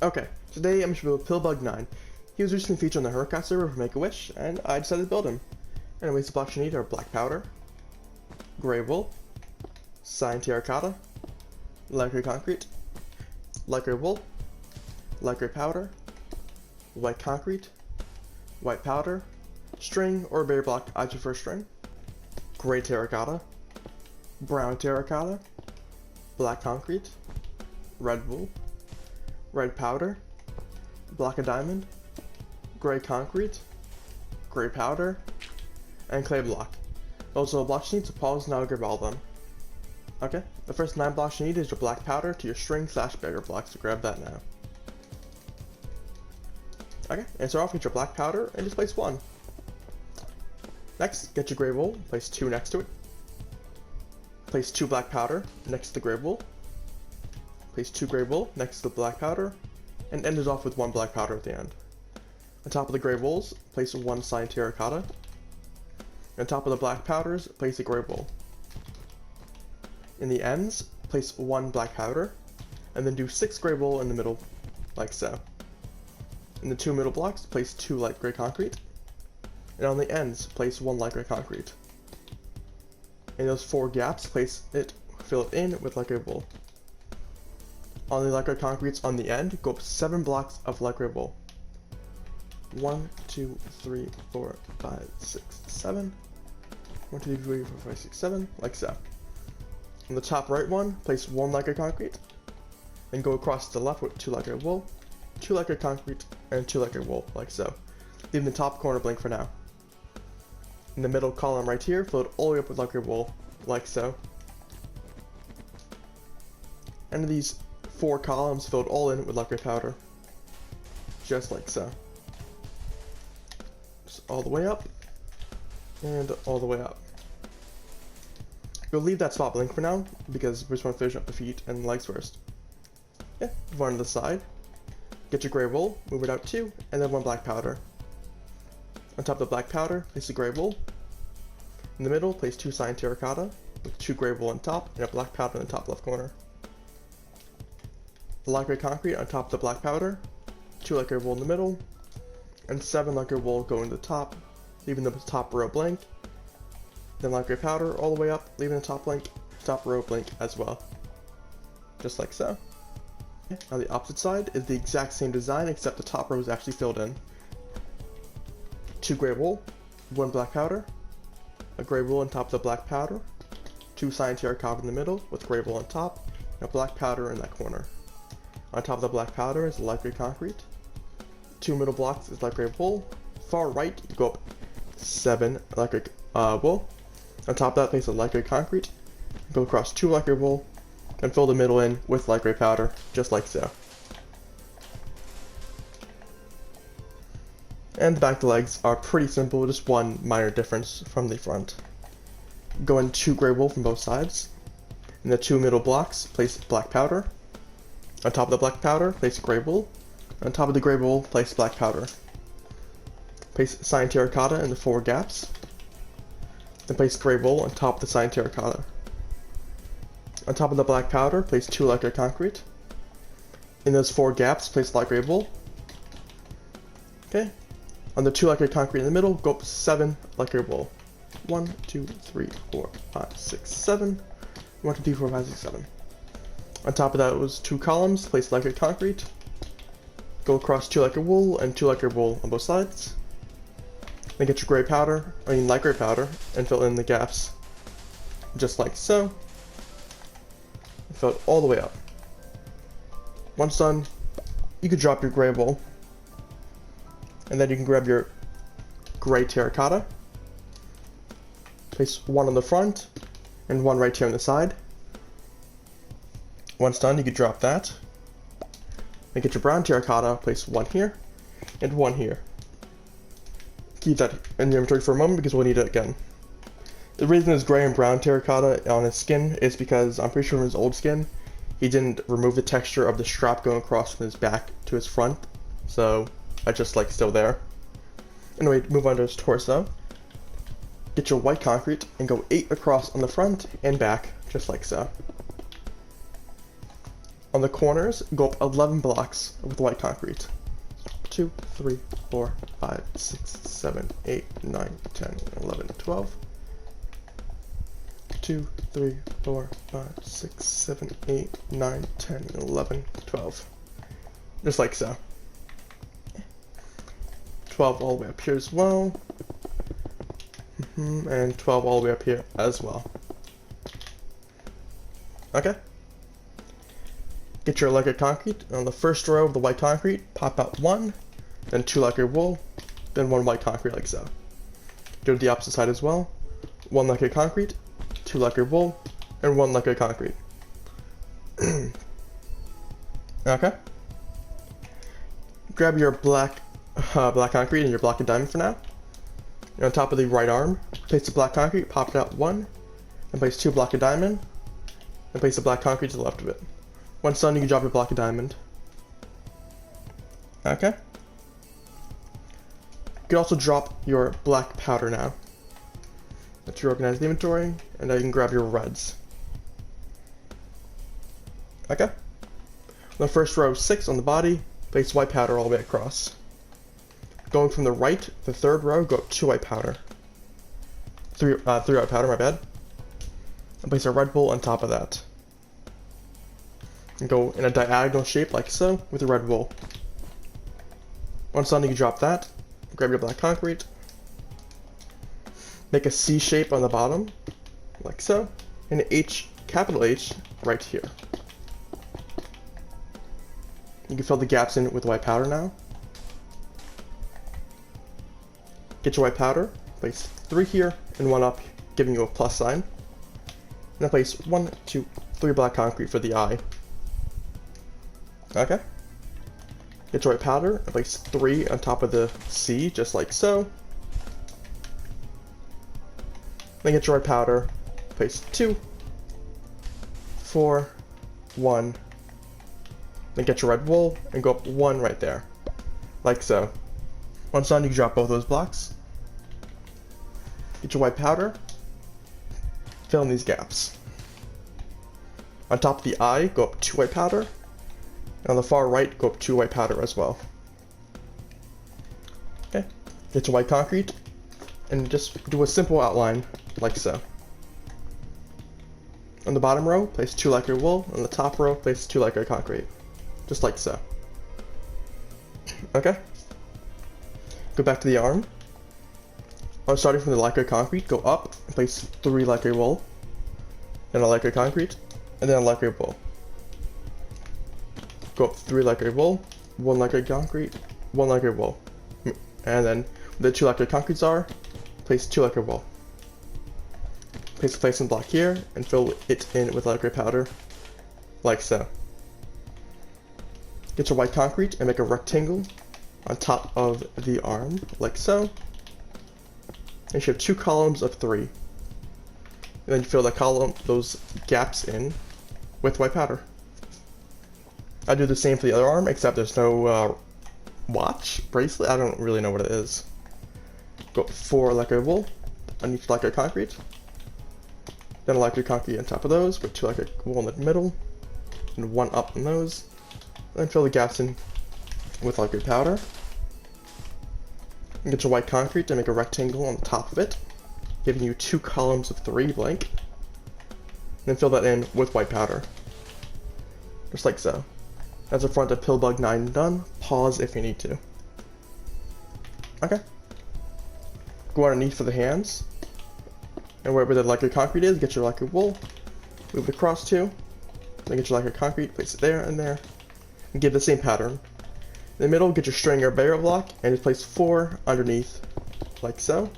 Okay, today I'm going to build Pillbug9. He was recently featured on the Hermitcraft server for Make-A-Wish, and I decided to build him. Anyways, the blocks you need are black powder, gray wool, cyan terracotta, light gray concrete, light gray wool, light gray powder, white concrete, white powder, string or berry block, I prefer string, gray terracotta, brown terracotta, black concrete, red wool, red powder, black diamond, gray concrete, gray powder, and clay block. Those are the blocks you need, so pause now and grab all of them. Okay, the first 9 blocks you need is your black powder to your string / barrier blocks, so grab that now. Okay, and start off with your black powder and just place 1. Next, get your gray wool, place 2 next to it. Place 2 black powder next to the gray wool. Place 2 gray wool next to the black powder, and end it off with 1 black powder at the end. On top of the gray wools, place 1 cyan terracotta. On top of the black powders, place a gray wool. In the ends, place 1 black powder, and then do 6 gray wool in the middle, like so. In the 2 middle blocks, place 2 light gray concrete, and on the ends, place 1 light gray concrete. In those 4 gaps, fill it in with light gray wool. On the light gray concretes on the end, go up 7 blocks of light gray wool. 1, 2, 3, 4, 5, 6, 7. 1, 2, 3, 4, 5, 6, 7, like so. On the top right one, place 1 light gray concrete, and go across to the left with 2 light gray wool, 2 light gray concrete, and 2 light gray wool, like so. Leaving the top corner blank for now. In the middle column right here, fill it all the way up with light gray wool, like so. And these 4 columns filled all in with light gray powder, just like so. Just all the way up, and all the way up. We'll leave that spot blank for now, because we just want to finish up the feet and legs first. Yeah, move on to the side. Get your gray wool, move it out 2, and then 1 black powder. On top of the black powder, place the gray wool. In the middle, place 2 cyan terracotta, with 2 gray wool on top, and a black powder in the top left corner. Light gray concrete on top of the black powder, 2 light gray wool in the middle, and 7 light gray wool going to the top, leaving the top row blank. Then light gray powder all the way up, leaving the top row blank as well. Just like so. Now the opposite side is the exact same design, except the top row is actually filled in. 2 gray wool, 1 black powder, a gray wool on top of the black powder, 2 cyan terracotta in the middle with gray wool on top, and a black powder in that corner. On top of the black powder is light gray concrete. 2 middle blocks is light gray wool. Far right, you go up 7 light gray wool. On top of that, place a light gray concrete. Go across 2 light gray wool, and fill the middle in with light gray powder, just like so. And the back legs are pretty simple, just 1 minor difference from the front. Go in 2 gray wool from both sides. In the 2 middle blocks, place black powder. On top of the black powder, place gray wool. On top of the gray wool, place black powder. Place cyan terracotta in the 4 gaps. Then place gray wool on top of the cyan terracotta. On top of the black powder, place 2 light gray concrete. In those 4 gaps, place light gray wool. Okay. On the 2 light gray concrete in the middle, go up 7 light gray wool. 1, 2, 3, 4, 5, 6, 7. 1, 2, 3, 4, 5, 6, 7. On top of that was 2 columns, place light gray concrete. Go across 2 light gray wool and 2 light gray wool on both sides. Then get your light gray powder, and fill in the gaps, just like so. And fill it all the way up. Once done, you can drop your gray wool, and then you can grab your gray terracotta. Place 1 on the front, and 1 right here on the side. Once done, you can drop that. Then get your brown terracotta, place 1 here, and 1 here. Keep that in your inventory for a moment because we'll need it again. The reason there's gray and brown terracotta on his skin is because I'm pretty sure in his old skin, he didn't remove the texture of the strap going across from his back to his front, so it's just like still there. Anyway, move on to his torso. Get your white concrete and go 8 across on the front and back, just like so. On the corners, go up 11 blocks with white concrete. 2, 3, 4, 5, 6, 7, 8, 9, 10, 11, 12. 2, 3, 4, 5, 6, 7, 8, 9, 10, 11, 12. Just like so. 12 all the way up here as well. And 12 all the way up here as well. Okay. Get your lacquered concrete. On the first row of the white concrete, pop out 1, then 2 lacquered wool, then 1 white concrete like so. Do the opposite side as well. 1 lacquered concrete, 2 lacquered wool, and 1 lacquered concrete. Okay. Grab your black concrete and your block of diamond for now. And on top of the right arm, place the black concrete, pop it out 1, and place 2 block of diamond, and place the black concrete to the left of it. Once done, you can drop your block of diamond. Okay. You can also drop your black powder now. Let's reorganize the inventory, and now you can grab your reds. Okay. On the first row, 6 on the body, place white powder all the way across. Going from the right, the third row, go up 2 white powder. 3 white powder, my bad. And place a red wool on top of that. And go in a diagonal shape like so with the red wool. Once done, you can drop that. Grab your black concrete. Make a C shape on the bottom, like so. And an H, capital H, right here. You can fill the gaps in with white powder now. Get your white powder, place 3 here and 1 up, giving you a plus sign. And then place 1, 2, 3 black concrete for the eye. Okay. Get your white powder and place 3 on top of the C, just like so. Then get your white powder, place 2, 4, 1. Then get your red wool and go up 1 right there, like so. Once done, you can drop both those blocks. Get your white powder, fill in these gaps. On top of the eye, go up 2 white powder. And on the far right, go up 2 white powder as well. Okay, get your white concrete, and just do a simple outline, like so. On the bottom row, place 2 lacquered wool. On the top row, place 2 lacquered concrete. Just like so. Okay. Go back to the arm. Starting from the lacquered concrete, go up and place 3 lacquered wool, then a lacquered concrete, and then a lacquered wool. Go up 3 lacquered wool, 1 lacquered concrete, 1 lacquered wool. And then where the 2 lacquered concretes are, place 2 lacquered wool. Place the placement block here and fill it in with lacquered powder, like so. Get your white concrete and make a rectangle on top of the arm, like so. And you should have 2 columns of 3. And then you fill those gaps in with white powder. I do the same for the other arm, except there's no watch, bracelet, I don't really know what it is. Go up 4 lacquered wool on each lacquered concrete. Then a lacquered concrete on top of those with 2 lacquered wool in the middle, and 1 up on those. Then fill the gaps in with lacquered powder. And get your white concrete to make a rectangle on the top of it, giving you 2 columns of 3 blank. Then fill that in with white powder, just like so. That's the front of Pillbug9 done. Pause if you need to. Okay. Go underneath for the hands. And wherever the lacquered concrete is, get your lacquered wool. Move it across 2. Then get your lacquered concrete, place it there and there. And give the same pattern. In the middle, get your string or barrier block and just place 4 underneath, like so.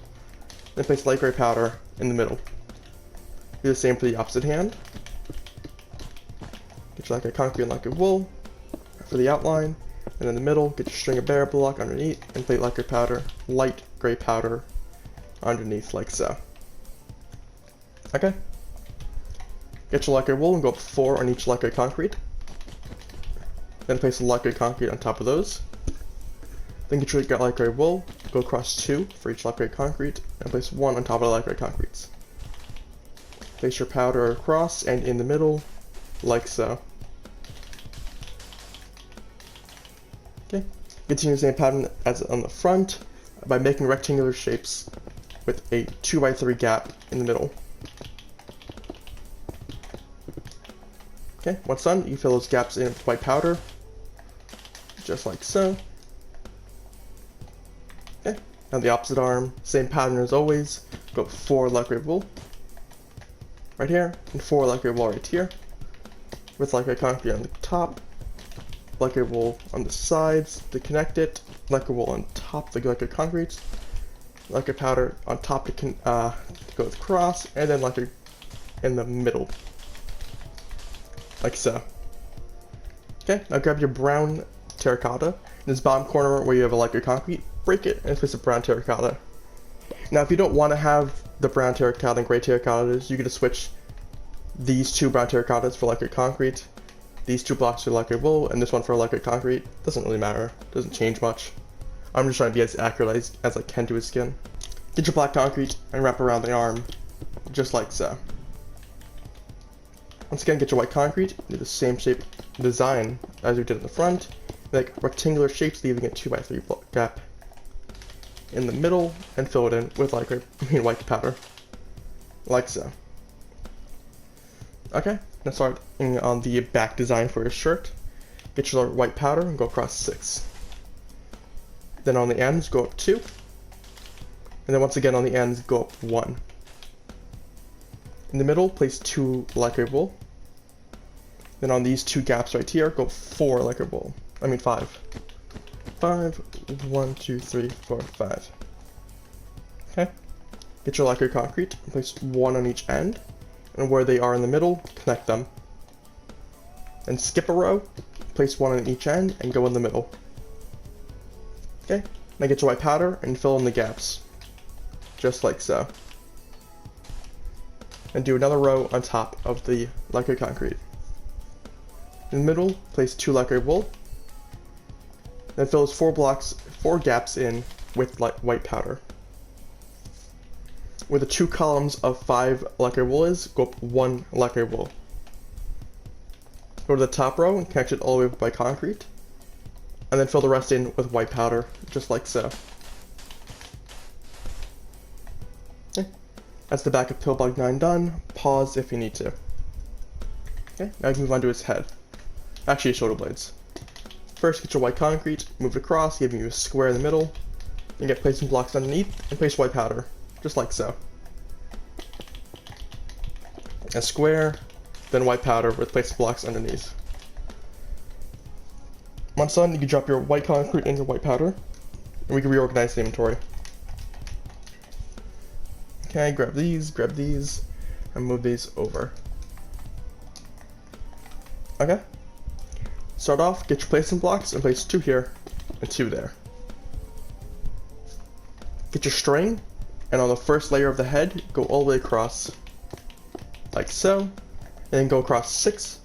Then place lacquered powder in the middle. Do the same for the opposite hand. Get your lacquered concrete and lacquered wool for the outline, and in the middle, get your string of barrier block underneath and place lacquered powder, light gray powder underneath, like so. Okay. Get your lacquered wool and go up 4 on each lacquered concrete. Then place the lacquered concrete on top of those. Then get your lacquered wool, go across 2 for each lacquered concrete, and place 1 on top of the lacquered concretes. Place your powder across and in the middle, like so. Okay, continue the same pattern as on the front by making rectangular shapes with a 2x3 gap in the middle. Okay, once done, you fill those gaps in with white powder, just like so. Okay, now the opposite arm, same pattern as always. Go 4 light gray wool right here, and 4 light gray wool right here, with light gray concrete on the top, light gray wool on the sides to connect it, light gray wool on top of the light gray concrete, light gray powder on top to go across, and then light gray in the middle, like so. Okay, now grab your brown terracotta, in this bottom corner where you have a light gray concrete, break it and place a brown terracotta. Now if you don't want to have the brown terracotta and gray terracottas, you can just switch these 2 brown terracottas for light gray concrete, these 2 blocks for light gray wool, and this one for light gray concrete. Doesn't really matter, doesn't change much. I'm just trying to be as accurate as I can to his skin. Get your black concrete and wrap around the arm, just like so. Once again, get your white concrete, do the same shape design as we did in the front, like rectangular shapes, leaving a 2x3 gap in the middle, and fill it in with white powder, like so. Okay, now start on the back design for your shirt. Get your white powder and go across 6. Then on the ends, go up 2. And then once again on the ends, go up 1. In the middle, place 2 light gray wool. Then on these 2 gaps right here, go 4 light gray wool. 5. 5, 1, 2, 3, 4, 5. Okay. Get your light gray concrete and place 1 on each end. And where they are in the middle, connect them. Then skip a row, place 1 on each end, and go in the middle. Okay. Now get your white powder and fill in the gaps, just like so. And do another row on top of the light gray concrete. In the middle, place 2 light gray wool. Then fill those 4 gaps in with white powder. Where the 2 columns of 5 light gray wool is, go up 1 light gray wool. Go to the top row and connect it all the way up by concrete. And then fill the rest in with white powder, just like so. Okay. That's the back of Pillbug9 done. Pause if you need to. Okay, now you can move on to his head. Actually, his shoulder blades. First, get your white concrete, move it across, giving you a square in the middle. Then get placing blocks underneath, and place white powder, just like so. A square, then white powder with placing blocks underneath. Once done, you can drop your white concrete into white powder, and we can reorganize the inventory. Okay, grab these, and move these over. Okay. Start off, get your placing blocks, and place 2 here, and 2 there. Get your string, and on the first layer of the head, go all the way across, like so, and then go across 6,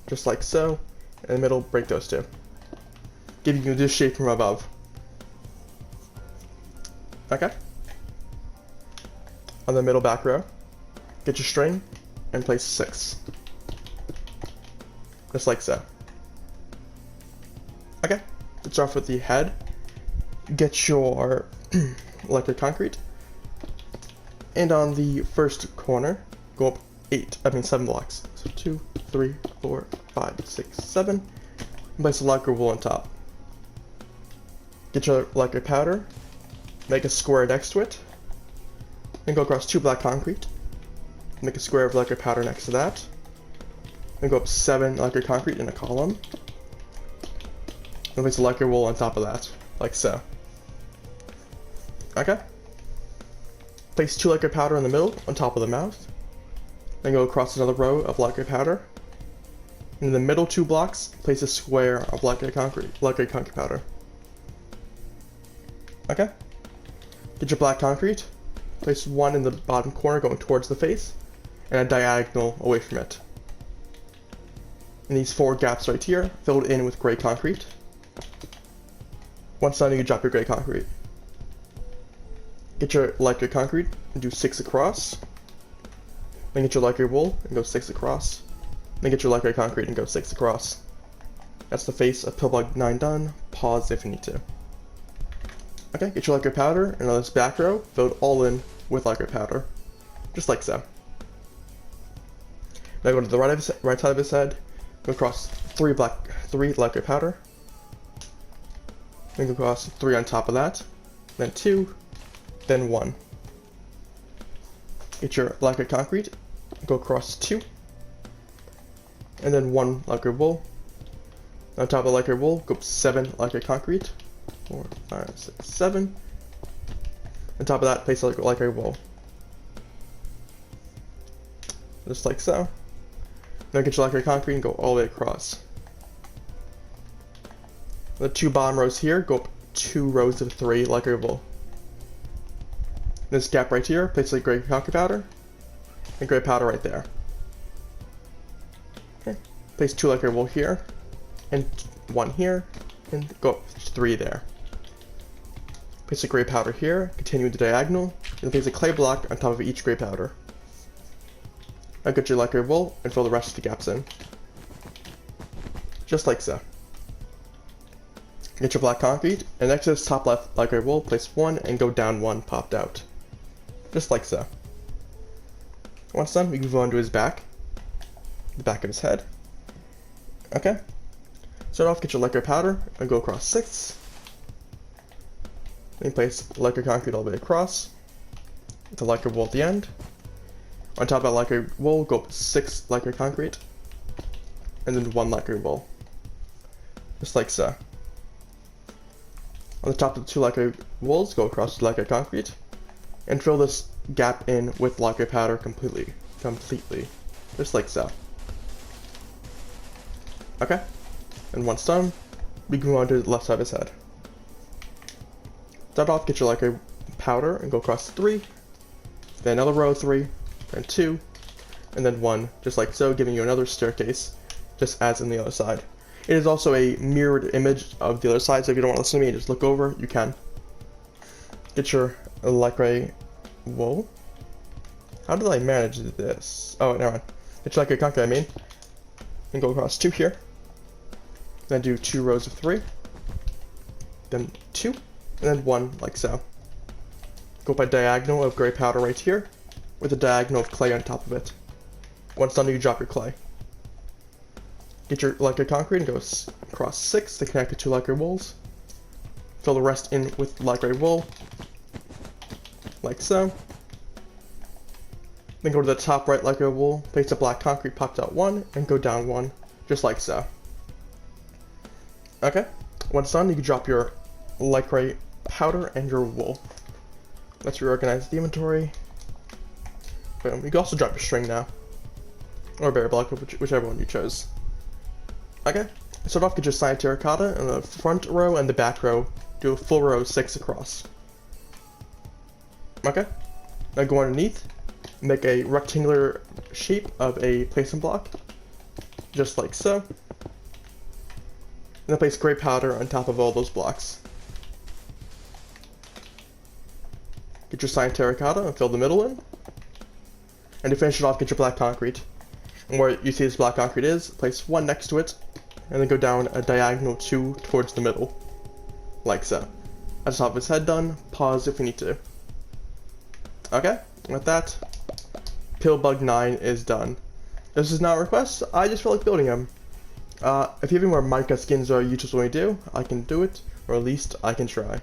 just like so, and in the middle, break those 2. Giving you this shape from above. Okay. On the middle back row, get your string, and place 6. Just like so. Okay, let's start off with the head. Get your light gray concrete, and on the first corner, go up 7 blocks. So 2, 3, 4, 5, 6, 7, and place a light gray wool on top. Get your light gray powder, make a square next to it, then go across 2 black concrete, make a square of light gray powder next to that, then go up 7 light gray concrete in a column, and place a light gray wool on top of that, like so. Okay. Place 2 light gray powder in the middle, on top of the mouth, then go across another row of light gray powder, and in the middle 2 blocks, place a square of light gray concrete powder. Okay. Get your black concrete, place 1 in the bottom corner going towards the face, and a diagonal away from it. And these 4 gaps right here, filled in with gray concrete. Once done, you can drop your gray concrete. Get your light gray concrete and do 6 across. Then get your light gray wool and go 6 across. Then get your light gray concrete and go 6 across. That's the face of Pillbug9 done. pause if you need to. Okay, get your lacquer powder, and on this back row, fill it all in with lacquer powder. Just like so. Now go to the right side of his head, go across 3 lacquer powder, then go across 3 on top of that, then 2, then 1. Get your lacquer concrete, go across 2, and then 1 lacquer wool. On top of the lacquer wool, go 7 lacquer concrete, 4, 5, 6, 7. On top of that, place lacquer wool. Just like so. Now get your lacquer concrete and go all the way across. The 2 bottom rows here, go up 2 rows of 3 lacquer wool. This gap right here, place like gray concrete powder, and gray powder right there. Okay. Place 2 lacquer wool here, and 1 here, and go up 3 there. Place a gray powder here, continue the diagonal, and place a clay block on top of each gray powder. Now get your lacquer wool and fill the rest of the gaps in. Just like so. Get your black concrete, and next to this top left lacquer wool, place 1 and go down 1 popped out. Just like so. Once done, we move on to his back. The back of his head. Okay. Start off, get your lacquer powder and go across 6. Then place lacquer concrete all the way across. The lacquer wool at the end. On top of that lacquer wool, go up 6 lacquer concrete, and then 1 lacquer wool. Just like so. On the top of the 2 lacquer wools, go across the lacquer concrete, and fill this gap in with lacquer powder completely. Just like so. Okay? And once done, we can move on to the left side of his head. Start off, get your lacquer powder, and go across 3, then another row of 3, then 2, and then 1, just like so, giving you another staircase, just as in the other side. It is also a mirrored image of the other side, so if you don't want to listen to me and just look over, you can. Get your lacquer wool. How did I manage this? Oh, never mind. Get your lacquer concrete, and go across 2 here. Then do 2 rows of 3, then 2, and then 1, like so. Go by diagonal of gray powder right here, with a diagonal of clay on top of it. Once done, you drop your clay. Get your lacquer concrete and go across 6 to connect the 2 lacquer wools. Fill the rest in with lacquer wool, like so. Then go to the top right lacquer wool, place a black concrete popped out 1, and go down 1, just like so. Okay, once done, you can drop your lacquer powder and your wool. Let's reorganize the inventory. Boom. You can also drop your string now, or bear block, whichever one you chose. Okay, start off, get your cyan terracotta in the front row and the back row. Do a full row of 6 across. Okay, now go underneath, make a rectangular shape of a placement block, just like so. And then place gray powder on top of all those blocks. Get your cyan terracotta and fill the middle in. And to finish it off, get your black concrete. And where you see this black concrete is, place 1 next to it, and then go down a diagonal 2 towards the middle. Like so. That's top of his head done. Pause if you need to. Okay, with that, Pillbug9 is done. This is not a request, I just feel like building him. If you have any more Minecraft skins or YouTubes want me to do, I can do it, or at least I can try.